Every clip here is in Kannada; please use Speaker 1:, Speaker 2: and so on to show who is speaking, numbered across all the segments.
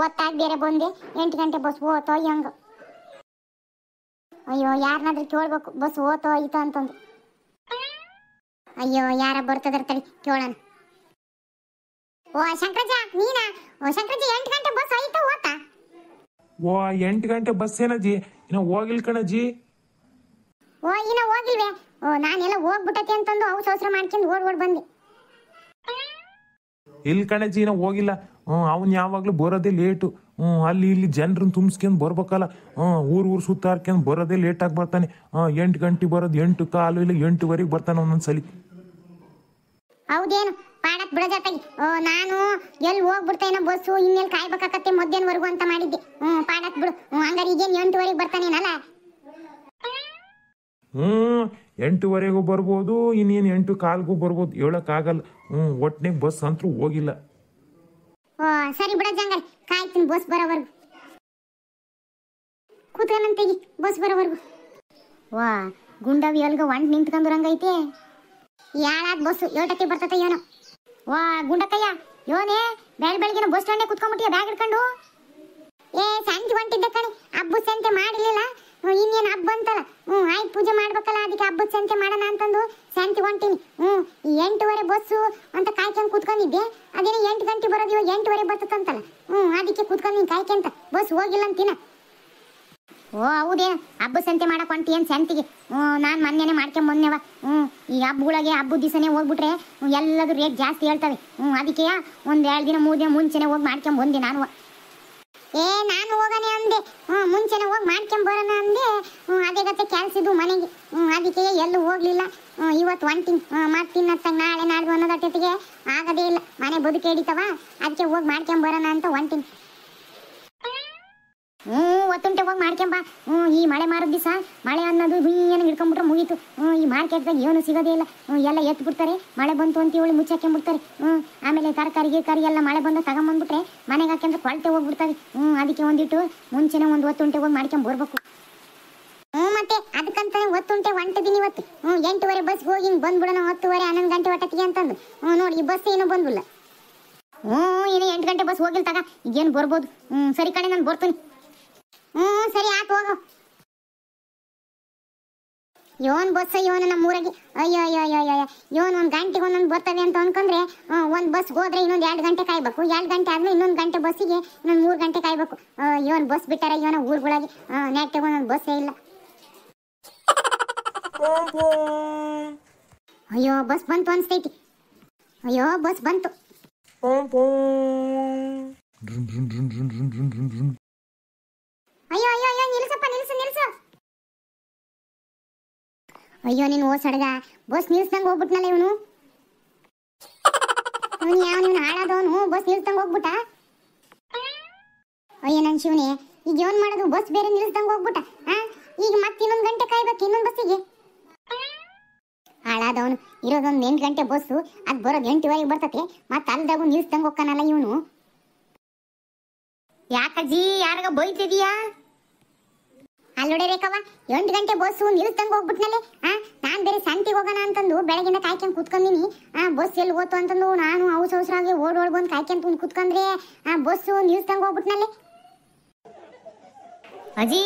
Speaker 1: ಒತ್ತಾಗಿ ಬೇರೆ ಬಂದೆ 8 ಗಂಟೆ ಬಸ್ ಹೋತೋ ಹೆಂಗ. ಅಯ್ಯೋ ಯಾರನ್ನಾದ್ರೂ ಕೇಳ್ಬೇಕು ಬಸ್ ಹೋತೋ ಆಯ್ತಾ ಅಂತಂದು. ಅಯ್ಯೋ ಯಾರ ಬರ್ತದ್ರ ತಡಿ ಕೇಳೋಣ. ಓ ಶಂಕರಜ್ಜ ನೀನಾ? ಓ ಶಂಕರಜ್ಜ 8 ಗಂಟೆ ಬಸ್ ಆಯ್ತಾ ಹೋತಾ?
Speaker 2: ಓ 8 ಗಂಟೆ ಬಸ್ ಏನಜ್ಜಿ ಇನ್ನ ಹೋಗಿಲ್ ಕಣಜ್ಜಿ.
Speaker 1: ಓ ಇನ್ನ ಹೋಗಿಲ್ವೇ? ಓ ನಾನೆಲ್ಲ ಹೋಗ್ಬಿಟ್ಟತಿ ಅಂತಂದು ಅವಸರ ಮಾಡ್ಕೊಂಡು ಓಡ್ ಬಂದೆ.
Speaker 2: ಇಲ್ಲಿ ಕಣಜ್ಜಿ ಇನ್ನ ಹೋಗಿಲ್ಲ. ಅವ್ನು ಯಾವಾಗ್ಲೂ ಬರೋದೇ ಲೇಟು. ಅಲ್ಲಿ ಇಲ್ಲಿ ಜನರನ್ನ ತುಂಬಿಸ್ಕೊಂಡು ಬರ್ಬೇಕಲ್ಲ. ಊರು ಸುತ್ತಾರ್ಕೊಂಡು ಬರೋದೇ ಲೇಟಾಗಿ ಬರ್ತಾನೆ. 8 ಗಂಟೆ ಬರೋದು 8 ಕಾಲು ಇಲ್ಲ 8:15 ಬರ್ತಾನೆ ಒಂದೊಂದ್ಸಲಿ.
Speaker 1: ಹೌದೇನು ಪಾಡತ್ ಬಿಡ ಜೊತೆಗೆ. ನಾನು ಎಲ್ಲಿ ಹೋಗ್ಬಿಡ್ತೇನೋ ಬಸ್ಸು, ಇನ್ನೆಲ್ಲಿ ಕಾಯ್ಬೇಕಾಕತ್ತೆ ಮಧ್ಯಾಹ್ನವರೆಗೂ ಅಂತ ಮಾಡಿದ್ದೆ. ಪಾಡತ್ ಬಿಡು. ಹಂಗಾರೆ ಈಗೇನು 8:15 ಬರ್ತಾನೇನಲ್ಲ?
Speaker 2: 8:15 ಬರ್ಬೋದು, ಇನ್ನೇನು 8:15 ಬರ್ಬೋದು, ಹೇಳಕ್ಕಾಗಲ್ಲ. ಒಟ್ನಾಗ ಬಸ್ ಅಂತೂ ಹೋಗಿಲ್ಲ.
Speaker 1: ಸರಿ ಬಿಡ ಜಂಗಲ್, ಕಾಯ್ತೀನಿ ಬಸ್ ಬರೋವರೆಗೂ. ಕೂತ್ಕೊಂಡಂತೆಗಿ ಬಸ್ ಬರೋವರೆಗೂ. ವಾ ಗುಂಡವಿ ಎಲ್ಗ ಒಂಟ್ ನಿಂತ್ಕೊಂಡ್ರಂಗೈತೆ. ಯಾಳಾದ ಬಸ್ಸು ಏಟಕ್ಕೆ ಬರ್ತತೆ ಏನೋ. ವಾ ಗುಂಡಕ್ಕಯ್ಯ ಯೋನೇ ಬೆಳಗ್ಗೆನ ಬಸ್ ಸ್ಟ್ಯಾಂಡ್ ಕುತ್ಕೊಂಡ್ಬಿಟ್ಟಿಯ ಬ್ಯಾಗ್ ಹಿಡ್ಕೊಂಡು. ಸಂಜೆ ಹೊಂಟಿದ್ದೆ ಕಣಿ, ಹಬ್ಬದ ಸಂತೆ ಮಾಡಿರ್ಲಿಲ್ಲ. ಇನ್ನೇನು ಹಬ್ಬ ಅಂತಲ್ಲ, ಆಯ್ತು ಪೂಜೆ ಮಾಡ್ಬೇಕಲ್ಲ, ಅದಕ್ಕೆ ಹಬ್ಬದ ಸಂತೆ ಮಾಡೋಣ ಅಂತಂದು ಸಂತೆ ಹೊಂಟೀನಿ. 8:15 ಬಸ್ಸು ಅಂತ ಕಾಯ್ಕೊಂಡು ಕುತ್ಕೊಂಡಿದ್ದೆ. ಅದೇನೋ 8 ಗಂಟೆ ಬರೋದು, ಇವಾಗ 8:15 ಬರ್ತದಂತಲ್ಲ. ಅದಕ್ಕೆ ಕುತ್ಕೊಂಡಿನಿ ಕಾಯ್ಕೊಂತ. ಬಸ್ ಹೋಗಿಲ್ಲ ಅಂತೀನ. ಓ ಹೌದೇ ಹಬ್ಬದ ಸಂತೆ ಮಾಡಕ್ ಹೊಂಟಿ ಏನ್ ಸಂತಿಗೆ? ನಾನು ಮೊನ್ನೆನೆ ಮಾಡ್ಕೊಂಡ್ ಬಂದೆವ. ಈ ಹಬ್ಬಗಳಿಗೆ ಹಬ್ಬದ ದಿವಸನೇ ಹೋಗ್ಬಿಟ್ರೆ ಎಲ್ಲದು ರೇಟ್ ಜಾಸ್ತಿ ಹೇಳ್ತವೆ. ಅದಕ್ಕೆ 1-2 ದಿನ 3 ದಿನ ಮುಂಚೆನೆ ಹೋಗಿ ಮಾಡ್ಕೊಂಡ್ ಬಂದೆ ನಾನು. ನಾನು ಹೋಗನೆ ಅಂದೆ, ಮುಂಚೆನೆ ಹೋಗಿ ಮಾಡ್ಕೊಂಡ್ ಬರೋಣ ಅಂದೆ. ಅದೇ ಗತೆ ಕೆಲ್ಸಿದ್ದು ಮನೆಗೆ, ಅದಕ್ಕೆ ಎಲ್ಲೂ ಹೋಗ್ಲಿಲ್ಲ. ಇವತ್ತು ಹೊಂಟಿನಿ. ಮಾಡ್ತೀನಿ ಅಂತ ನಾಳೆ ನಾಡ್ದು ಅನ್ನೋದಟ್ಟಿಗೆ ಆಗದೇ ಇಲ್ಲ. ಮನೆ ಬದುಕು ಹಿಡಿತವ, ಅದಕ್ಕೆ ಹೋಗಿ ಮಾಡ್ಕೊಂಡ್ ಬರೋಣ ಅಂತ ಹೊಂಟಿನಿ. ಒತ್ತುಂಟೆ ಹೋಗಿ ಮಾಡ್ಕೊಂಬ. ಈ ಮಳೆ ಮಾರದ ದಿವಸ ಮಳೆ ಅನ್ನೋದು ಏನು ಹಿಡ್ಕೊಂಡ್ಬಿಟ್ರೆ ಮುಗೀತು. ಈ ಮಾರ್ಕೆಟ್ದಾಗ ಏನು ಸಿಗೋದೇ ಇಲ್ಲ. ಎಲ್ಲ ಎತ್ಬಿಡ್ತಾರೆ. ಮಳೆ ಬಂತು ಅಂತ ಹೇಳಿ ಮುಚ್ಚಾಕೊಂಡ್ಬಿಡ್ತಾರೆ. ಆಮೇಲೆ ತರಕಾರಿ ಎಲ್ಲ ಮಳೆ ಬಂದ ತಗೊಂಬಂದ್ಬಿಟ್ರೆ ಮನೆಗೆ ಹಾಕ್ಯಂದ್ರೆ ಕೊಳತೆ ಹೋಗ್ಬಿಡ್ತಾರೆ. ಅದಕ್ಕೆ ಒಂದಿಟ್ಟು ಮುಂಚೆನೆ ಒಂದು ಒತ್ತುಂಟೆ ಹೋಗಿ ಮಾಡ್ಕೊಂಡ್ ಬರ್ಬೇಕು. ಮತ್ತೆ ಅದಕ್ಕಂತಾನೆ ಒತ್ತುಂಟೆ ಹೊಂಟಿದ್ದೀನಿ ಇವತ್ತು. 8:15 ಬಸ್ಗೆ ಹೋಗಿ ಬಂದ್ಬಿಡೋಣ 10:30 11 ಗಂಟೆ ಒಟ್ಟತ್ತಿಗೆ ಅಂತಂದು. ನೋಡಿ ಈ ಬಸ್ ಏನೂ ಬಂದ್ಬಿಲ್ಲ. ಇನ್ನು 8 ಗಂಟೆ ಬಸ್ ಹೋಗಿಲ್ ತಗ, ಈಗೇನು ಬರ್ಬೋದು. ಸರಿ ಕಡೆ ನಾನು ಬರ್ತೀನಿ. ಸರಿ ಆತು ಹೋಗು. ಯೋನ್ ಬಸ್ ಯೋನ ನಮ್ಮೂರಾಗೆ ಅಯ್ಯೋ ಯೋನ್ 1 ಗಂಟೆಗೆ ಒಂದೊಂದು ಬರ್ತವೆ ಅಂತ ಅನ್ಕೊಂಡ್ರೆ ಒಂದು ಬಸ್ ಹೋದ್ರೆ ಇನ್ನೊಂದು 2 ಗಂಟೆ ಕಾಯ್ಬೇಕು. 2 ಗಂಟೆ ಆದ್ಮೇಲೆ ಇನ್ನೊಂದು ಗಂಟೆ ಬಸ್ಸಿಗೆ ಇನ್ನೊಂದು 3 ಗಂಟೆ ಕಾಯ್ಬೇಕು. ಯೋನ್ ಬಸ್ ಬಿಟ್ಟಾರ ಯೋನ ಊರುಗಳಿಗೆ ನೆಟ್ಟಿಗೆ ಒಂದೊಂದು ಬಸ್ಸೇ ಇಲ್ಲ. ಅಯ್ಯೋ ಬಸ್ ಬಂತು ಅನ್ಸ್ತೈತಿ. ಅಯ್ಯೋ ಬಸ್ ಬಂತು. ಅಯ್ಯೋ ನಿಲ್ಸಪ್ಪ ನಿಲ್ಸು. ಅಯ್ಯೋ ನೀನು ಓ ಸಡಗ ಬಸ್ ನಿಲ್ಸ್ದಂಗೆ ಹೋಗ್ಬಿಟ್ನಲ್ಲ ಇವನು. ಯಾವನು ಹಾಳಾದವನು ಬಸ್ ನಿಲ್ಸ್ದಂಗೆ ಹೋಗ್ಬಿಟ್ಟ. ಅಯ್ಯೋ ನನ್ನ ಶಿವನೇ, ಈಗ ಏನ್ ಮಾಡೋದು? ಬಸ್ ಬೇರೆ ನಿಲ್ಸ್ದಂಗೆ ಹೋಗ್ಬಿಟ್ಟ. ಈಗ ಮತ್ತೆ ಇನ್ನೊಂದು ಗಂಟೆ ಕಾಯ್ಬೇಕು ಇನ್ನೊಂದು ಬಸ್ಸಿಗೆ. ಹಾಳಾದವನು ಇರೋದೊಂದು 8 ಗಂಟೆ ಬಸ್ಸು, ಅದು ಬರೋದು 8:15 ಬರ್ತತೆ. ಮತ್ತೆ ಅಲ್ದಾಗು ನಿಲ್ಸ್ದಂಗೆ ಹೋಗ್ತಾನಲ್ಲ ಇವನು. ಯಾಕಜ್ಜಿ ಯಾರಿಗ ಬೈತಿದೀಯಾ? ಅಲ್ಲೋಡೆ ರೇಖವ 8 ಗಂಟೆ ಬಸ್ಸು ನಿಲ್ಸ್ದಂಗೆ ಹೋಗ್ಬಿಟ್ನಲ್ಲೇ. ನಾನು ಬೇರೆ ಸಂತಿಗೆ ಹೋಗೋಣ ಅಂತಂದು ಬೆಳಗಿಂದ ಕಾಯ್ಕೊಂಡು ಕುತ್ಕೊಂಡಿನಿ. ಬಸ್ ಎಲ್ಲಿ ಹೋತು ಅಂತಂದು ನಾನು ಅವಸರವಾಗಿ ಓಡ್ ಬಂದು ಕಾಯ್ಕೊಂಡು ಕುತ್ಕೊಂಡ್ರೆ ಬಸ್ಸು ನಿಲ್ಸ್ದಂಗೆ ಹೋಗ್ಬಿಟ್ನಲ್ಲೇ. ಅಜ್ಜಿ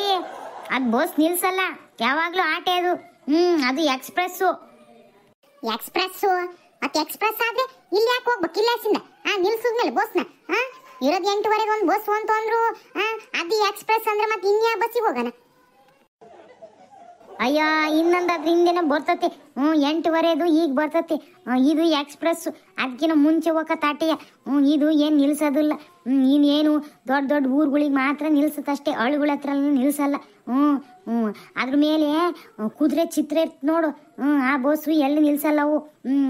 Speaker 1: ಅದು ಬಸ್ ನಿಲ್ಸಲ್ಲ, ಯಾವಾಗಲೂ ಆಟೆ ಅದು. ಅದು ಎಕ್ಸ್ಪ್ರೆಸ್ಸು. ಮತ್ತೆ ಎಕ್ಸ್ಪ್ರೆಸ್ ಆದ್ರೆ ಇಲ್ಲಿ ಯಾಕೆ ಹೋಗ್ಬೇಕು? ಇಲ್ಲಾಸಿಂದ ನಿಲ್ಸಿದ್ಮೇಲೆ ಬಸ್ನ ಇರೋದು 8:15 ಒಂದು ಬಸ್ ಅಂತ ಅಂದ್ರು. ಅದು ಎಕ್ಸ್ಪ್ರೆಸ್ ಅಂದ್ರೆ ಮತ್ತೆ ಇನ್ಯಾ ಬಸ್ಸಿಗೆ ಹೋಗೋಣ? ಅಯ್ಯ ಇನ್ನೊಂದಾದ್ರೆ ಹಿಂದೆನ ಬರ್ತತೆ. 8:15 ಈಗ ಬರ್ತತೆ. ಇದು ಎಕ್ಸ್ಪ್ರೆಸ್, ಅದಕ್ಕಿಂತ ಮುಂಚೆ ಹೋಗತ್ತಾಟೆಯ. ಇದು ಏನು ನಿಲ್ಸೋದಿಲ್ಲ. ಇನ್ನೇನು ದೊಡ್ಡ ದೊಡ್ಡ ಊರುಗಳಿಗೆ ಮಾತ್ರ ನಿಲ್ಸತ್ತಷ್ಟೇ, ಹಳ್ಳಿಗಳ ಹತ್ರ ನಿಲ್ಸಲ್ಲ. ಅದ್ರ ಮೇಲೆ ಕುದುರೆ ಚಿತ್ರ ಇರ್ತ ನೋಡು. ಆ ಬಸ್ಸು ಎಲ್ಲಿ ನಿಲ್ಸಲ್ಲ ಅವು.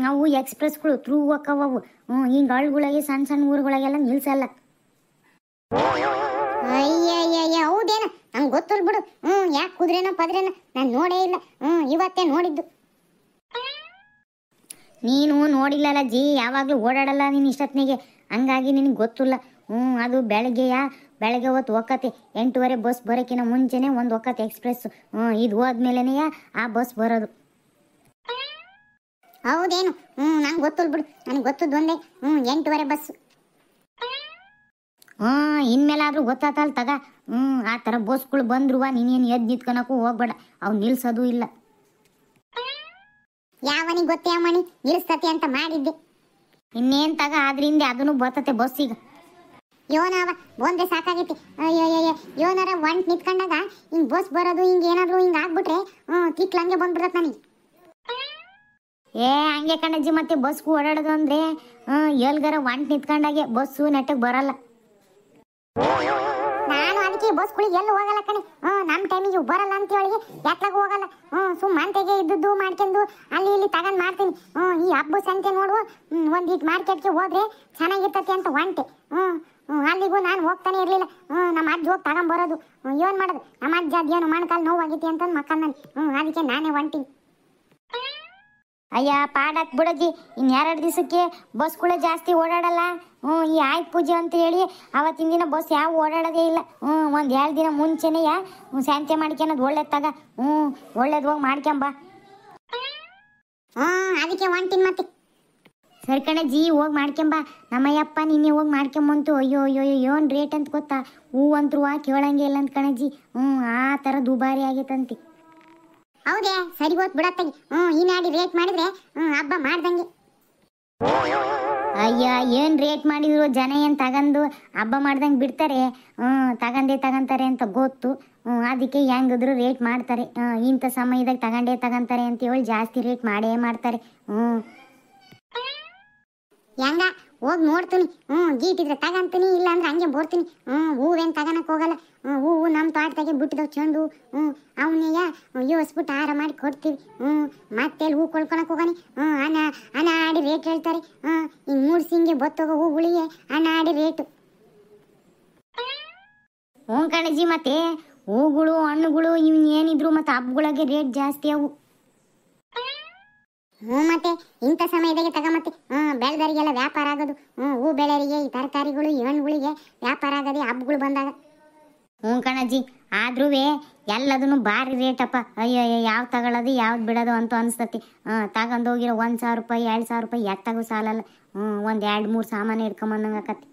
Speaker 1: ಅವು ಎಕ್ಸ್ಪ್ರೆಸ್ಗಳು ಥ್ರೂ ಹೋಕ್ಕವು. ಹಿಂಗೆ ಹಳ್ಳಿಗಳಿಗೆ ಸಣ್ಣ ಊರುಗಳಿಗೆಲ್ಲ ನಿಲ್ಸಲ್ಲ. ಅಯ್ಯ ಹೌದೇನ? ನಂಗೆ ಗೊತ್ತಿಲ್ಲ ಬಿಡು. ಯಾಕೆ ಕುದುರೆನೋ ಪದ್ರೇನೋ ನಾನು ನೋಡೇ ಇಲ್ಲ. ಇವತ್ತೇ ನೋಡಿದ್ದು. ನೀನು ನೋಡಿಲ್ಲಲ್ಲ ಜಿ, ಯಾವಾಗಲೂ ಓಡಾಡಲ್ಲ ನೀನು ಇಷ್ಟೊತ್ತಿಗೆ, ಹಂಗಾಗಿ ನಿನಗೆ ಗೊತ್ತಿಲ್ಲ. ಅದು ಬೆಳಗ್ಗೆ ಹೊತ್ತು ಒಕ್ಕತ್ತೆ. 8:15 ಬಸ್ ಬರೋಕ್ಕಿಂತ ಮುಂಚೆನೆ ಒಂದು ಒಕ್ಕತ್ತೆ ಎಕ್ಸ್ಪ್ರೆಸ್. ಇದು ಹೋದ್ಮೇಲೆ ಆ ಬಸ್ ಬರೋದು. ಹೌದೇನು? ನಂಗೆ ಗೊತ್ತಿಲ್ಲ ಬಿಡು. ನನಗೆ ಗೊತ್ತದ್ದು ಒಂದೇ 8:15 ಬಸ್. ಇನ್ಮೇಲಾದ್ರೂ ಗೊತ್ತಾತಲ್ ತಗ. ಆ ಥರ ಬಸ್ಗಳು ಬಂದ್ರುವ ನೀನೇನು ಎದ್ದು ನಿಂತ್ಕೊಳಕ್ಕೂ ಹೋಗ್ಬೇಡ, ಅವು ನಿಲ್ಸೋದು ಇಲ್ಲ. ಯಾವನಿಗೆ ಗೊತ್ತೇ ಅಮ್ಮಣಿ ನಿಲ್ಲಿಸ್ತತಿ ಅಂತ ಮಾಡಿದ್ದೆ. ಇನ್ನೇನು ತಗ ಆದ್ರಿಂದ ಅದನ್ನು ಬರ್ತತೆ ಬಸ್ ಈಗ. ಯೋನವ ಬಂದೆ ಸಾಕಾಗೈತಿ. ಅಯ್ಯಯ್ಯ ಯೋನರ ಒಂಟ್ ನಿಂತ್ಕೊಂಡಾಗ ಹಿಂಗೆ ಬಸ್ ಬರೋದು ಹಿಂಗೆ ಏನಾದರೂ ಹಿಂಗೆ ಆಗ್ಬಿಟ್ರೆ ತಿಕ್ಲಂಗೆ ಬಂದ್ಬಿಡ್ತದೆ ನನಗೆ. ಹಂಗೆ ಕಣಜ್ಜಿ, ಮತ್ತೆ ಬಸ್ಗೂ ಓಡಾಡೋದು ಅಂದರೆ ಎಲ್ಗಾರ ಒಂಟ್ ನಿಂತ್ಕೊಂಡಾಗೆ ಬಸ್ಸು ನೆಟ್ಟಗೆ ಬರಲ್ಲ. ನಾನು ಅದಕ್ಕೆ ಬಸ್ಗಳಿಗೆ ಎಲ್ಲೂ ಹೋಗಲ್ಲ ಕಣೆ. ನಮ್ಮ ಟೈಮಿಗೆ ಬರಲ್ಲ ಅಂತ ಹೇಳಿ ಯಾತ್ಲಾಗ ಹೋಗಲ್ಲ. ಸುಮ್ಮಂತೆಗೆ ಇದ್ದದ್ದು ಮಾಡ್ಕೊಂಡು ಅಲ್ಲಿ ಇಲ್ಲಿ ತಗೊಂಡು ಮಾಡ್ತೀನಿ. ಈ ಹಬ್ಬ ಸಂತೆ ನೋಡುವ ಒಂದಿಟ್ಟು ಮಾರ್ಕೆಟ್ಗೆ ಹೋದ್ರೆ ಚೆನ್ನಾಗಿರ್ತತಿ ಅಂತ ಹೊಂಟೆ. ಅಲ್ಲಿಗೂ ನಾನು ಹೋಗ್ತಾನೆ ಇರಲಿಲ್ಲ. ನಮ್ಮ ಅಜ್ಜ ಹೋಗಿ ತಗೊಂಬರೋದು. ಏನು ಮಾಡೋದು, ನಮ್ಮ ಅಜ್ಜ ಅದೇನು ಮೊಣಕಾಲು ನೋವಾಗೈತಿ ಅಂತಂದು ಮಕ್ಕಳು ನಾನು. ಅದಕ್ಕೆ ನಾನೇ ಹೊಂಟೀನಿ. ಅಯ್ಯ ಪಾಡಕ್ ಬಿಡಜ್ಜಿ, ಇನ್ನು2 ದಿವಸಕ್ಕೆ ಬಸ್ಗಳೇ ಜಾಸ್ತಿ ಓಡಾಡಲ್ಲ. ಈ ಆಯ್ತು ಪೂಜೆ ಅಂತ ಹೇಳಿ ಅವತ್ತಿನ ದಿನ ಬಸ್ ಯಾವ ಓಡಾಡೋದೇ ಇಲ್ಲ. 1-2 ದಿನ ಮುಂಚೆನೇ ಶಾಂತಿ ಮಾಡ್ಕೊಳೋದು ಒಳ್ಳೇದು ತಗ. ಒಳ್ಳೇದು ಹೋಗಿ ಮಾಡ್ಕೊಂಬ. ಅದಕ್ಕೆ ಹೊಂಟೀನಿ ಮತ್ತೆ. ಸರಿ ಕಣಜ್ಜಿ, ಹೋಗಿ ಮಾಡ್ಕೊಂಬ. ನಮ್ಮಯ್ಯಪ್ಪ ನಿನ್ನೆ ಹೋಗಿ ಮಾಡ್ಕೊಂಬಂತು. ಅಯ್ಯೋ ಅಯ್ಯೋ ಏನು ರೇಟ್ ಅಂತ ಗೊತ್ತಾ? ಹೂವಂತರೂ ಕೇಳಂಗೆ ಇಲ್ಲ ಅಂತ ಕಣಜ್ಜಿ. ಆ ಥರ ದುಬಾರಿ ಆಗೈತಂತೆ. ಹೌದೇ, ಸರಿ ಹೋತ್ ಬಿಡತ್ತಾಗಿ. ಈನಾಡಿ ರೇಟ್ ಮಾಡಿದ್ರೆ ಹಬ್ಬ ಮಾಡ್ದಂಗೆ. ಅಯ್ಯ ಏನು ರೇಟ್ ಮಾಡಿದ್ರು ಜನ ಏನು ತಗೊಂಡು ಹಬ್ಬ ಮಾಡ್ದಂಗೆ ಬಿಡ್ತಾರೆ? ತಗೊಂತಾರೆ ಅಂತ ಗೊತ್ತು. ಅದಕ್ಕೆ ಹೆಂಗಿದ್ರು ರೇಟ್ ಮಾಡ್ತಾರೆ. ಇಂಥ ಸಮಯದಾಗ ತಗೊಂತಾರೆ ಅಂತ ಹೇಳಿ ಜಾಸ್ತಿ ರೇಟ್ ಮಾಡೇ ಮಾಡ್ತಾರೆ. ಹೆಂಗ ಹೋಗಿ ನೋಡ್ತೀನಿ. ಗೀಟಿದ್ರೆ ತಗಂತೀನಿ, ಇಲ್ಲ ಅಂದ್ರೆ ಹಂಗೆ ಬೋರ್ತೀನಿ. ಹೂವೇನು ತಗೋಣಕ್ಕೆ ಹೋಗಲ್ಲ. ಹೂವು ನಮ್ಮ ತೋಟದಾಗೆ ಬಿಟ್ಟಿದ್ದಾವೆ ಚೆಂಡು. ಅವನಿಗೆ ಯೋಸ್ಬಿಟ್ಟು ಹಾರ ಮಾಡಿ ಕೊಡ್ತೀವಿ. ಮತ್ತೆ ಹೂ ಕೊಳ್ಕೊಳಕ್ಕೆ ಹೋಗೋಣ. ಹಣ ಆಡಿ ರೇಟ್ ಹೇಳ್ತಾರೆ. ಹಿಂಗೆ ಮೂಡ್ಸಿಂಗೆ ಬತ್ತೋಗೋ ಹೂಗಳಿಗೆ ಹಣ ಆಡಿ ರೇಟು. ಕಣಜ್ಜಿ, ಮತ್ತೆ ಹೂಗಳು ಹಣ್ಣುಗಳು ಇವನ್ ಏನಿದ್ರು ಮತ್ತೆ ಹಬ್ಬಗಳಿಗೆ ರೇಟ್ ಜಾಸ್ತಿ ಅವು. ಮತ್ತೆ ಇಂಥ ಸಮಯದಾಗೆ ತಗೊಂಬತ್ತೆ. ಬೆಳೆದವರಿಗೆಲ್ಲ ವ್ಯಾಪಾರ ಆಗೋದು. ಹೂ ಬೆಳೆಯವರಿಗೆ ಈ ತರಕಾರಿಗಳು ಈ ಹಣ್ಣುಗಳಿಗೆ ವ್ಯಾಪಾರ ಆಗೋದೇ ಹಬ್ಬಗಳು ಬಂದಾಗ. ಕಣಜ್ಜಿ, ಆದ್ರೂ ಎಲ್ಲದನ್ನು ಭಾರಿ ರೇಟಪ್ಪ. ಅಯ್ಯೋ ಯಾವ್ದು ತಗೊಳ್ಳೋದು ಯಾವ್ದು ಬಿಡೋದು ಅಂತ ಅನಿಸ್ತತಿ. ತಗೊಂಡೋಗಿರೋ 1,000 ರೂಪಾಯಿ 2,000 ರೂಪಾಯಿ ಎತ್ತಾಗೂ ಸಾಲಲ್ಲ. 1-2-3 ಸಾಮಾನು ಇಟ್ಕೊಂಬಂದಂಗೆ ಆಕತಿ.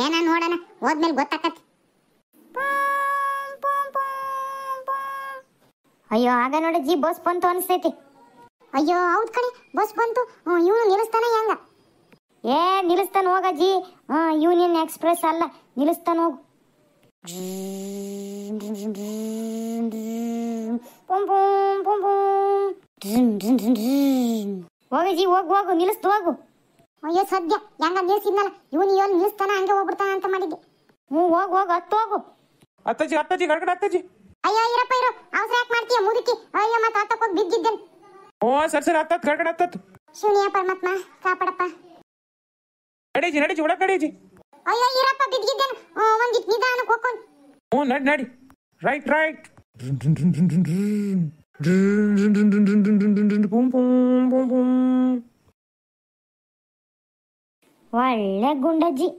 Speaker 1: ಏನ ನೋಡೋಣ, ಹೋದ್ಮೇಲೆ ಗೊತ್ತಾಕತಿ. ಅಯ್ಯೋ ಆಗ ನೋಡಜ್ಜಿ ಬಸ್ ಬಂತು ಅನಿಸ್ತೈತಿ. ಅಯ್ಯೋ ಹೌದು ಕಣೆ, ಬಸ್ ಬಂತು. ಇವನು ನಿಲ್ಲಿಸ್ತಾನೆ ಹೆಂಗ? ನಿಲ್ಲಿಸ್ತಾನೆ ಹೋಗಜ್ಜಿ. ಯೂನಿಯನ್ ಎಕ್ಸ್ಪ್ರೆಸ್ ಅಲ್ಲ, ನಿಲ್ಲಿಸ್ತಾನೆ ಹೋಗು. ಹೋಗಜ್ಜಿ, ಹೋಗು ನಿಲ್ಲಿಸ್ತು ಹೋಗು. ಅಯ್ಯೋ ಸದ್ಯ ಹೆಂಗ ನಿಲ್ಸಿದ್ನಲ್ಲ, ಇವನು ನಿಲ್ಲಿಸ್ತಾನ ಹಂಗೆ ಹೋಗ್ಬಿಡ್ತಾನ ಅಂತ ಮಾಡಿದ್ದೆ. ಹೋಗು ಹತ್ತು ಹೋಗು.
Speaker 2: ಅತ್ತಾಜಿ ಗಡ್ಗಡ ಅತ್ತಾಜಿ.
Speaker 1: ಅಯ್ಯೋ ಇರಪ್ಪ ಇರು, ಅವಸರ ಯಾಕೆ ಮಾಡ್ತೀಯ ಮುದುಕಿ? ಅಯ್ಯೋ ಮತ್ತೆ ಹತ್ತಕ್ಕೆ ಹೋಗಿ ಬಿದ್ದಿದ್ದೇನೆ.
Speaker 2: ಸರಿ ಹತ್ತತ್ ಗಡ್ಗಡ ಹತ್ತತ್.
Speaker 1: ಶಿವನಿಯ ಪರಮಾತ್ಮ ಕಾಪಾಡಪ್ಪ.
Speaker 2: ನಡೀಜಿ ಒಳಗೆ ನಡೀಜಿ.
Speaker 1: ಅಯ್ಯೋ ಇರಪ್ಪ ಬಿದ್ದಿದ್ದೇನೆ. ಒಂದಿಟ್ಟು ನಿಧಾನಕ್ಕೆ ಹೋಗ್ಕೊಂಡು.
Speaker 2: ನಡಿ ರೈಟ್.
Speaker 1: ಒಳ್ಳೆ ಗುಂಡಜ್ಜಿ.